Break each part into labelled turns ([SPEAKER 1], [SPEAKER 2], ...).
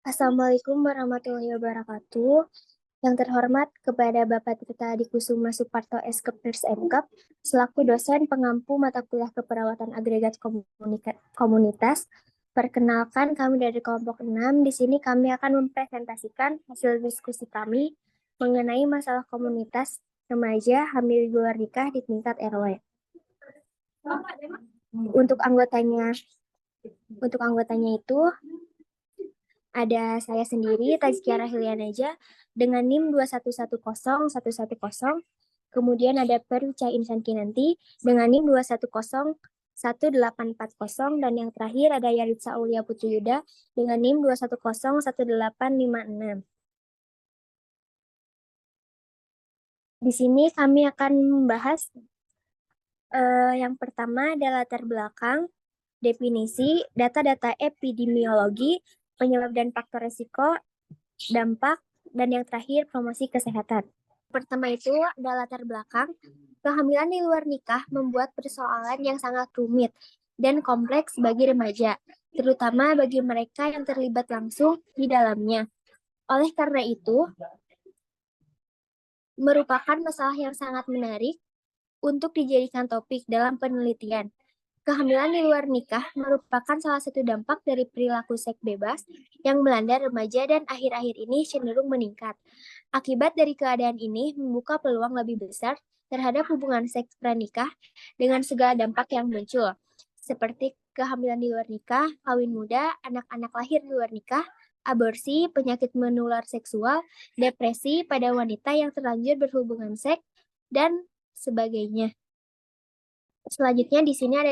[SPEAKER 1] Assalamualaikum warahmatullahi wabarakatuh. Yang terhormat kepada Bapak Tirta Adikusuma Suparto SKep Nurs MKep, selaku dosen pengampu mata kuliah keperawatan agregat komunitas. Perkenalkan, kami dari kelompok 6. Di sini kami akan mempresentasikan hasil diskusi kami mengenai masalah komunitas remaja hamil di luar nikah di tingkat RW. Untuk anggotanya, untuk anggotanya itu ada saya sendiri, Tazkia Rahilianaja, dengan NIM 2110110. Kemudian ada Perwica Insan Kinanti dengan NIM 2101840. Dan yang terakhir ada Yaritza Aulia Putri Yuda dengan NIM 2101856. Di sini kami akan membahas yang pertama adalah latar belakang, definisi, data-data epidemiologi, penyebab dan faktor risiko, dampak, dan yang terakhir promosi kesehatan. Pertama itu adalah latar belakang. Kehamilan di luar nikah membuat persoalan yang sangat rumit dan kompleks bagi remaja, terutama bagi mereka yang terlibat langsung di dalamnya. Oleh karena itu, merupakan masalah yang sangat menarik untuk dijadikan topik dalam penelitian. Kehamilan di luar nikah merupakan salah satu dampak dari perilaku seks bebas yang melanda remaja dan akhir-akhir ini cenderung meningkat. Akibat dari keadaan ini membuka peluang lebih besar terhadap hubungan seks pranikah dengan segala dampak yang muncul, seperti kehamilan di luar nikah, kawin muda, anak-anak lahir di luar nikah, aborsi, penyakit menular seksual, depresi pada wanita yang terlanjur berhubungan seks, dan sebagainya. Selanjutnya di sini ada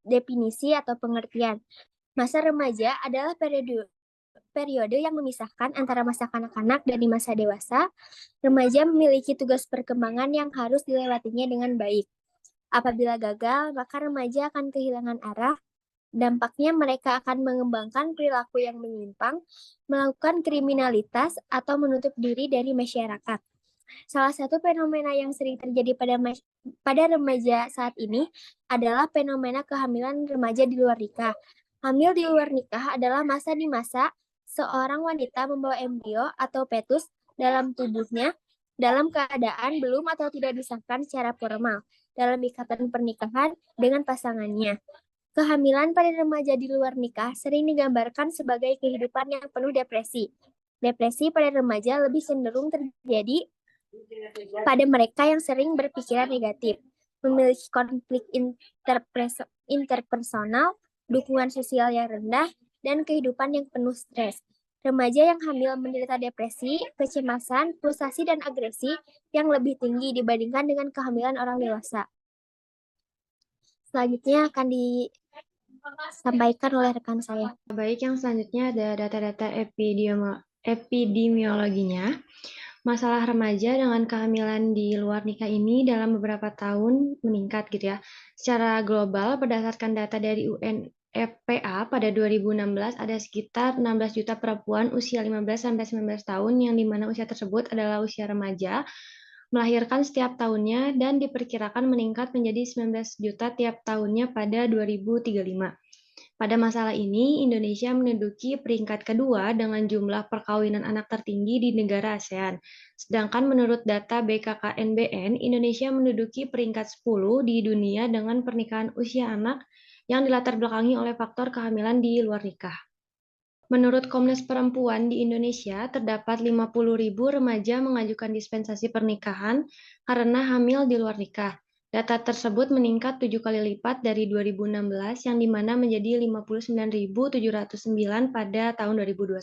[SPEAKER 1] definisi atau pengertian. Masa remaja adalah periode yang memisahkan antara masa kanak-kanak dan di masa dewasa. Remaja memiliki tugas perkembangan yang harus dilewatinya dengan baik. Apabila gagal, maka remaja akan kehilangan arah. Dampaknya mereka akan mengembangkan perilaku yang menyimpang, melakukan kriminalitas, atau menutup diri dari masyarakat. Salah satu fenomena yang sering terjadi pada remaja saat ini adalah fenomena kehamilan remaja di luar nikah. Hamil di luar nikah adalah masa di masa seorang wanita membawa embrio atau fetus dalam tubuhnya dalam keadaan belum atau tidak disahkan secara formal dalam ikatan pernikahan dengan pasangannya. Kehamilan pada remaja di luar nikah sering digambarkan sebagai kehidupan yang penuh depresi. Depresi pada remaja lebih cenderung terjadi pada mereka yang sering berpikiran negatif, memiliki konflik interpersonal, dukungan sosial yang rendah, dan kehidupan yang penuh stres. Remaja yang hamil menderita depresi, kecemasan, frustasi, dan agresi yang lebih tinggi dibandingkan dengan kehamilan orang dewasa. Selanjutnya akan disampaikan oleh rekan saya.
[SPEAKER 2] Baik, yang selanjutnya ada data-data epidemiologinya. Masalah remaja dengan kehamilan di luar nikah ini dalam beberapa tahun meningkat gitu ya. Secara global, berdasarkan data dari UNFPA pada 2016 ada sekitar 16 juta perempuan usia 15-19 tahun yang dimana usia tersebut adalah usia remaja, melahirkan setiap tahunnya dan diperkirakan meningkat menjadi 19 juta tiap tahunnya pada 2035. Pada masalah ini, Indonesia menduduki peringkat kedua dengan jumlah perkawinan anak tertinggi di negara ASEAN. Sedangkan menurut data BKKNBN, Indonesia menduduki peringkat 10 di dunia dengan pernikahan usia anak yang dilatar belakangi oleh faktor kehamilan di luar nikah. Menurut Komnas Perempuan di Indonesia, terdapat 50.000 remaja mengajukan dispensasi pernikahan karena hamil di luar nikah. Data tersebut meningkat 7 kali lipat dari 2016 yang dimana menjadi 59.709 pada tahun 2021.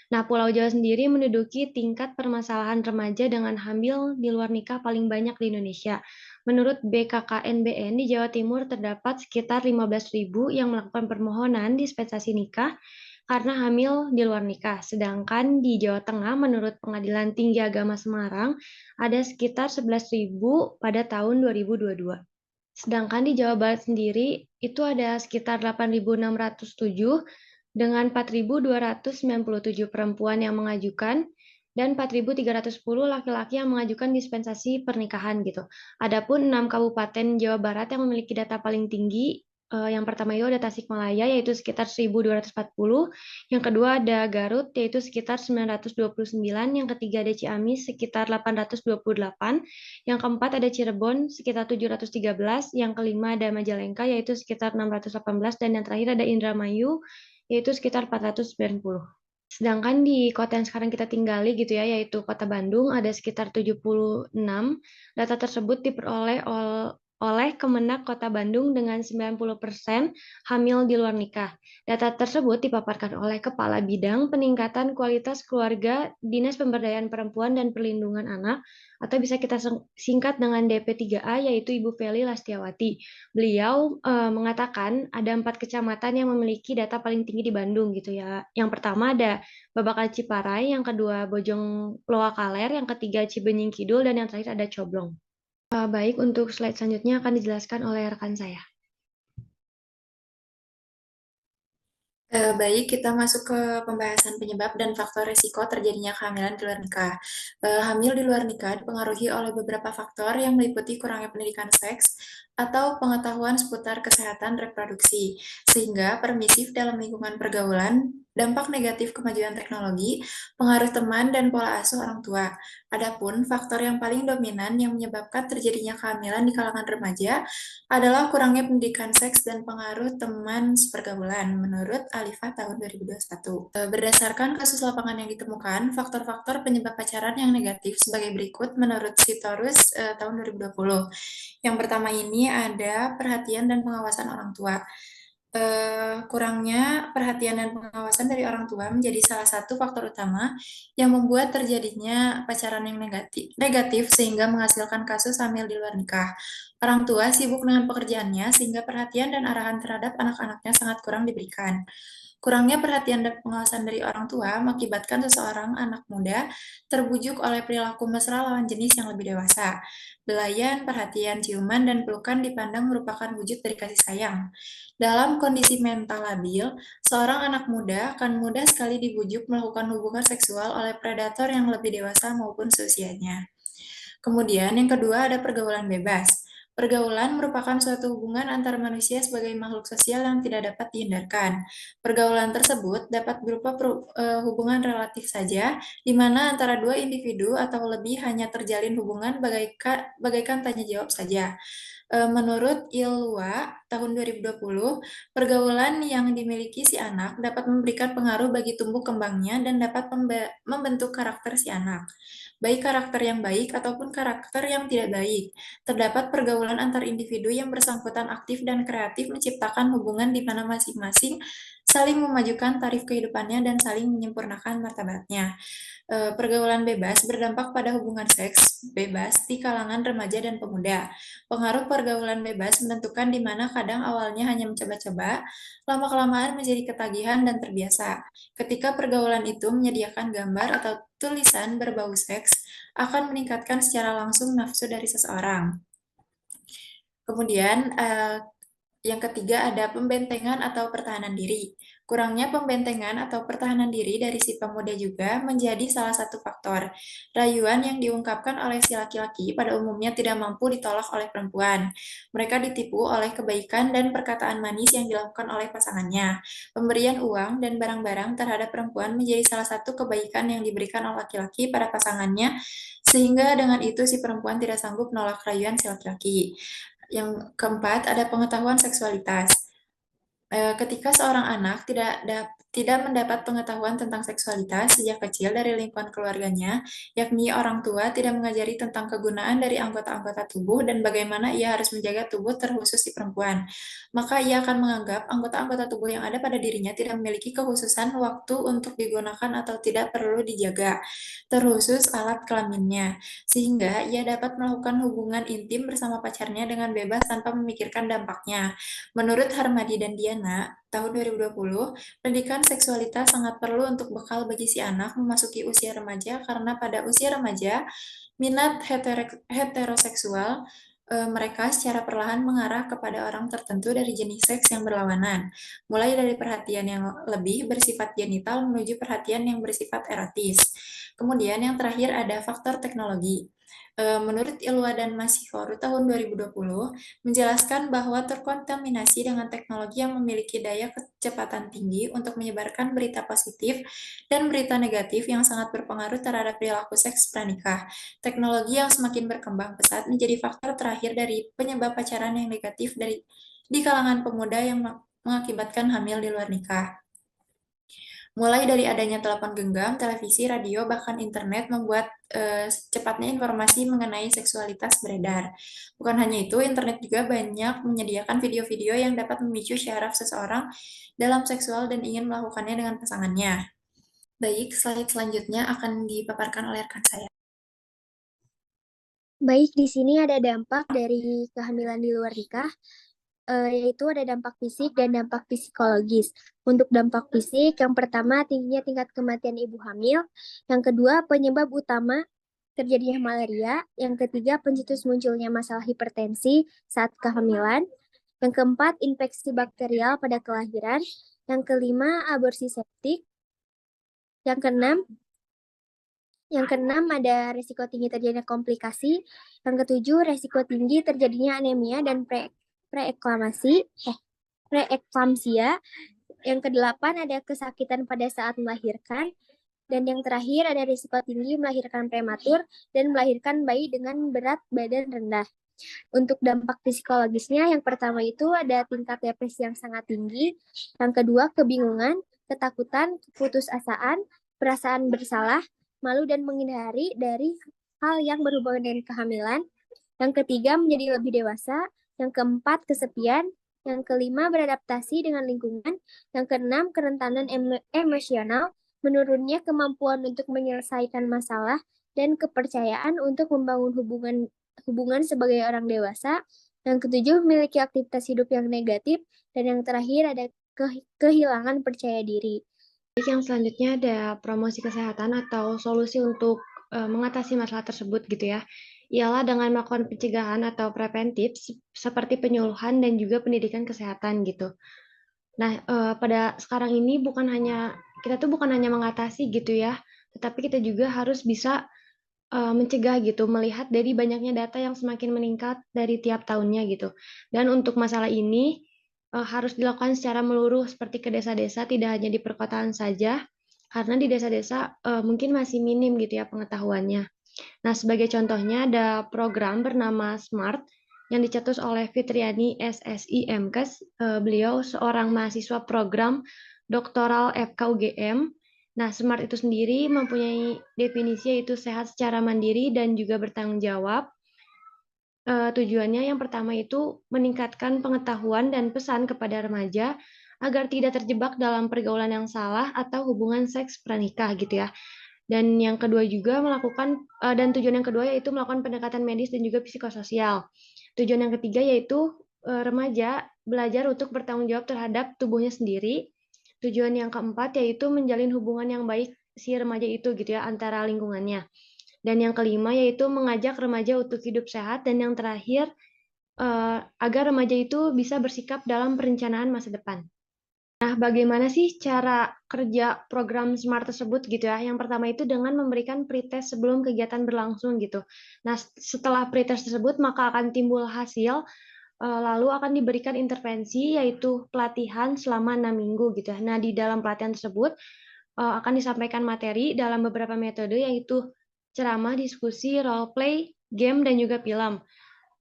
[SPEAKER 2] Nah, Pulau Jawa sendiri menduduki tingkat permasalahan remaja dengan hamil di luar nikah paling banyak di Indonesia. Menurut BKKNBN, di Jawa Timur terdapat sekitar 15.000 yang melakukan permohonan dispensasi nikah karena hamil di luar nikah. Sedangkan di Jawa Tengah, menurut Pengadilan Tinggi Agama Semarang, ada sekitar 11.000 pada tahun 2022. Sedangkan di Jawa Barat sendiri, itu ada sekitar 8.607 dengan 4.297 perempuan yang mengajukan dan 4.310 laki-laki yang mengajukan dispensasi pernikahan gitu. Adapun 6 kabupaten Jawa Barat yang memiliki data paling tinggi Yang pertama itu ada Tasikmalaya yaitu sekitar 1.240, yang kedua ada Garut yaitu sekitar 929, yang ketiga ada Ciamis sekitar 828, yang keempat ada Cirebon sekitar 713, yang kelima ada Majalengka yaitu sekitar 618, dan yang terakhir ada Indramayu yaitu sekitar 490. Sedangkan di kota yang sekarang kita tinggali gitu ya, yaitu Kota Bandung, ada sekitar 76. Data tersebut diperoleh oleh Kemenak Kota Bandung dengan 90% hamil di luar nikah. Data tersebut dipaparkan oleh Kepala Bidang Peningkatan Kualitas Keluarga Dinas Pemberdayaan Perempuan dan Perlindungan Anak, atau bisa kita singkat dengan DP3A, yaitu Ibu Feli Lastiawati. Beliau mengatakan ada 4 kecamatan yang memiliki data paling tinggi di Bandung gitu ya. Yang pertama ada Babakan Ciparai, yang kedua Bojong Loa Kaler, yang ketiga Cibenying Kidul, dan yang terakhir ada Coblong. Baik, untuk slide selanjutnya akan dijelaskan oleh rekan saya.
[SPEAKER 3] Baik, kita masuk ke pembahasan penyebab dan faktor risiko terjadinya kehamilan di luar nikah. Hamil di luar nikah dipengaruhi oleh beberapa faktor yang meliputi kurangnya pendidikan seks atau pengetahuan seputar kesehatan reproduksi, sehingga permisif dalam lingkungan pergaulan, dampak negatif kemajuan teknologi, pengaruh teman, dan pola asuh orang tua. Adapun faktor yang paling dominan yang menyebabkan terjadinya kehamilan di kalangan remaja adalah kurangnya pendidikan seks dan pengaruh teman sepergaulan, menurut Alifah tahun 2021. Berdasarkan kasus lapangan yang ditemukan, faktor-faktor penyebab pacaran yang negatif sebagai berikut menurut Sitorus tahun 2020. Yang pertama ini ada perhatian dan pengawasan orang tua. Kurangnya perhatian dan pengawasan dari orang tua menjadi salah satu faktor utama yang membuat terjadinya pacaran yang negatif sehingga menghasilkan kasus hamil di luar nikah. Orang tua sibuk dengan pekerjaannya sehingga perhatian dan arahan terhadap anak-anaknya sangat kurang diberikan. Kurangnya perhatian dan pengawasan dari orang tua mengakibatkan seseorang anak muda terbujuk oleh perilaku mesra lawan jenis yang lebih dewasa. Belayan, perhatian, ciuman, dan pelukan dipandang merupakan wujud dari kasih sayang. Dalam kondisi mental labil, seorang anak muda akan mudah sekali dibujuk melakukan hubungan seksual oleh predator yang lebih dewasa maupun seusianya. Kemudian yang kedua ada pergaulan bebas. Pergaulan merupakan suatu hubungan antar manusia sebagai makhluk sosial yang tidak dapat dihindarkan. Pergaulan tersebut dapat berupa hubungan relatif saja, di mana antara dua individu atau lebih hanya terjalin hubungan bagaikan tanya jawab saja. Menurut Ilwa tahun 2020, pergaulan yang dimiliki si anak dapat memberikan pengaruh bagi tumbuh kembangnya dan dapat membentuk karakter si anak, baik karakter yang baik ataupun karakter yang tidak baik. Terdapat pergaulan antar individu yang bersangkutan aktif dan kreatif menciptakan hubungan di mana masing-masing saling memajukan tarif kehidupannya dan saling menyempurnakan martabatnya. Pergaulan bebas berdampak pada hubungan seks bebas di kalangan remaja dan pemuda. Pengaruh pergaulan bebas menentukan di mana kadang awalnya hanya mencoba-coba, lama-kelamaan menjadi ketagihan dan terbiasa. Ketika pergaulan itu menyediakan gambar atau tulisan berbau seks, akan meningkatkan secara langsung nafsu dari seseorang. Kemudian, yang ketiga ada pembentengan atau pertahanan diri. Kurangnya pembentengan atau pertahanan diri dari si pemuda juga menjadi salah satu faktor. Rayuan yang diungkapkan oleh si laki-laki pada umumnya tidak mampu ditolak oleh perempuan. Mereka ditipu oleh kebaikan dan perkataan manis yang dilakukan oleh pasangannya. Pemberian uang dan barang-barang terhadap perempuan menjadi salah satu kebaikan yang diberikan oleh laki-laki pada pasangannya, sehingga dengan itu si perempuan tidak sanggup menolak rayuan si laki-laki. Yang keempat, ada pengetahuan seksualitas. Ketika seorang anak tidak mendapat pengetahuan tentang seksualitas sejak kecil dari lingkungan keluarganya, yakni orang tua tidak mengajari tentang kegunaan dari anggota-anggota tubuh dan bagaimana ia harus menjaga tubuh terkhusus si perempuan, maka ia akan menganggap anggota-anggota tubuh yang ada pada dirinya tidak memiliki kekhususan waktu untuk digunakan atau tidak perlu dijaga, terkhusus alat kelaminnya, sehingga ia dapat melakukan hubungan intim bersama pacarnya dengan bebas tanpa memikirkan dampaknya. Menurut Harmadi dan Diana, tahun 2020, pendidikan seksualitas sangat perlu untuk bekal bagi si anak memasuki usia remaja karena pada usia remaja, minat heteroseksual mereka secara perlahan mengarah kepada orang tertentu dari jenis seks yang berlawanan, mulai dari perhatian yang lebih bersifat genital menuju perhatian yang bersifat erotis. Kemudian yang terakhir ada faktor teknologi. Menurut Ilwa dan Masihoru tahun 2020, menjelaskan bahwa terkontaminasi dengan teknologi yang memiliki daya kecepatan tinggi untuk menyebarkan berita positif dan berita negatif yang sangat berpengaruh terhadap perilaku seks pranikah. Teknologi yang semakin berkembang pesat menjadi faktor terakhir dari penyebab pacaran yang negatif di kalangan pemuda yang mengakibatkan hamil di luar nikah. Mulai dari adanya telepon genggam, televisi, radio, bahkan internet membuat cepatnya informasi mengenai seksualitas beredar. Bukan hanya itu, internet juga banyak menyediakan video-video yang dapat memicu syaraf seseorang dalam seksual dan ingin melakukannya dengan pasangannya. Baik, slide selanjutnya akan dipaparkan oleh rekan saya.
[SPEAKER 1] Baik, di sini ada dampak dari kehamilan di luar nikah, yaitu ada dampak fisik dan dampak psikologis. Untuk dampak fisik, yang pertama tingginya tingkat kematian ibu hamil, yang kedua penyebab utama terjadinya malaria, yang ketiga pencetus munculnya masalah hipertensi saat kehamilan, yang keempat infeksi bakterial pada kelahiran, yang kelima aborsi septik, yang keenam ada risiko tinggi terjadinya komplikasi, yang ketujuh resiko tinggi terjadinya anemia dan preeklamsia, yang kedelapan ada kesakitan pada saat melahirkan, dan yang terakhir ada risiko tinggi melahirkan prematur dan melahirkan bayi dengan berat badan rendah. Untuk dampak psikologisnya, yang pertama itu ada tingkat depresi yang sangat tinggi, yang kedua kebingungan, ketakutan, keputusasaan, perasaan bersalah, malu dan menghindari dari hal yang berhubungan dengan kehamilan, yang ketiga menjadi lebih dewasa, yang keempat kesepian, yang kelima beradaptasi dengan lingkungan, yang keenam kerentanan emosional, menurunnya kemampuan untuk menyelesaikan masalah, dan kepercayaan untuk membangun hubungan sebagai orang dewasa, yang ketujuh memiliki aktivitas hidup yang negatif, dan yang terakhir ada kehilangan percaya diri.
[SPEAKER 2] Yang selanjutnya ada promosi kesehatan atau solusi untuk mengatasi masalah tersebut gitu ya. Ialah dengan melakukan pencegahan atau preventif seperti penyuluhan dan juga pendidikan kesehatan gitu. Nah, pada sekarang ini kita tuh bukan hanya mengatasi gitu ya, tetapi kita juga harus bisa mencegah gitu, melihat dari banyaknya data yang semakin meningkat dari tiap tahunnya gitu. Dan untuk masalah ini harus dilakukan secara meluruh seperti ke desa-desa, tidak hanya di perkotaan saja, karena di desa-desa mungkin masih minim gitu ya pengetahuannya. Nah, sebagai contohnya ada program bernama SMART yang dicetus oleh Fitriani SSI MKes. Beliau seorang mahasiswa program doktoral FKUGM. Nah, SMART itu sendiri mempunyai definisi yaitu sehat secara mandiri dan juga bertanggung jawab. Tujuannya yang pertama itu meningkatkan pengetahuan dan pesan kepada remaja agar tidak terjebak dalam pergaulan yang salah atau hubungan seks pranikah gitu ya. Dan yang kedua juga tujuan yang kedua yaitu melakukan pendekatan medis dan juga psikososial. Tujuan yang ketiga yaitu remaja belajar untuk bertanggung jawab terhadap tubuhnya sendiri. Tujuan yang keempat yaitu menjalin hubungan yang baik si remaja itu gitu ya antara lingkungannya. Dan yang kelima yaitu mengajak remaja untuk hidup sehat, dan yang terakhir agar remaja itu bisa bersikap dalam perencanaan masa depan. Nah, bagaimana sih cara kerja program SMART tersebut gitu ya? Yang pertama itu dengan memberikan pretest sebelum kegiatan berlangsung gitu. Nah, setelah pretest tersebut maka akan timbul hasil, lalu akan diberikan intervensi yaitu pelatihan selama 6 minggu gitu ya. Nah, di dalam pelatihan tersebut akan disampaikan materi dalam beberapa metode yaitu ceramah, diskusi, role play, game, dan juga film.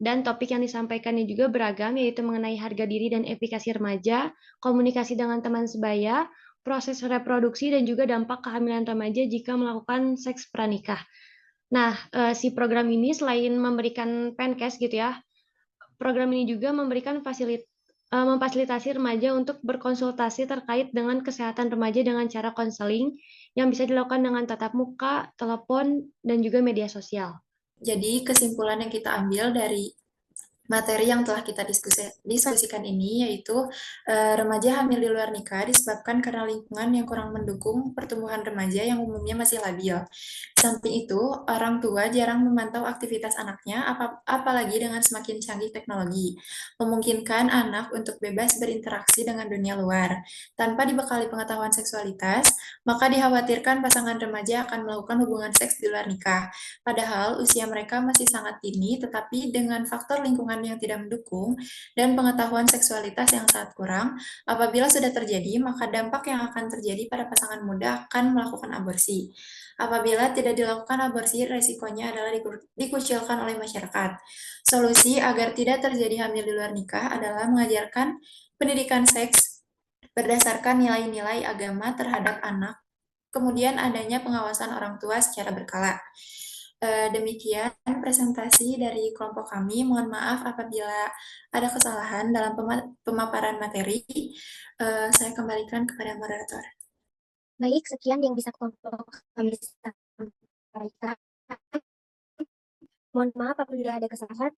[SPEAKER 2] Dan topik yang disampaikannya juga beragam, yaitu mengenai harga diri dan efikasi remaja, komunikasi dengan teman sebaya, proses reproduksi, dan juga dampak kehamilan remaja jika melakukan seks pranikah. Nah, si program ini selain memberikan penkes gitu ya, program ini juga memberikan memfasilitasi remaja untuk berkonsultasi terkait dengan kesehatan remaja dengan cara konseling yang bisa dilakukan dengan tatap muka, telepon, dan juga media sosial.
[SPEAKER 3] Jadi kesimpulan yang kita ambil dari materi yang telah kita diskusikan ini, yaitu remaja hamil di luar nikah disebabkan karena lingkungan yang kurang mendukung pertumbuhan remaja yang umumnya masih labil. Di samping itu, orang tua jarang memantau aktivitas anaknya, apalagi dengan semakin canggih teknologi, memungkinkan anak untuk bebas berinteraksi dengan dunia luar. Tanpa dibekali pengetahuan seksualitas, maka dikhawatirkan pasangan remaja akan melakukan hubungan seks di luar nikah. Padahal usia mereka masih sangat dini, tetapi dengan faktor lingkungan yang tidak mendukung dan pengetahuan seksualitas yang sangat kurang, apabila sudah terjadi, maka dampak yang akan terjadi pada pasangan muda akan melakukan aborsi. Apabila tidak dilakukan aborsi, resikonya adalah dikucilkan oleh masyarakat. Solusi agar tidak terjadi hamil di luar nikah adalah mengajarkan pendidikan seks berdasarkan nilai-nilai agama terhadap anak, kemudian adanya pengawasan orang tua secara berkala. Demikian presentasi dari kelompok kami. Mohon maaf apabila ada kesalahan dalam pemaparan materi. Saya kembalikan kepada moderator.
[SPEAKER 1] Baik, sekian yang bisa kelompok kami sampaikan. Mohon maaf apabila ada kesalahan.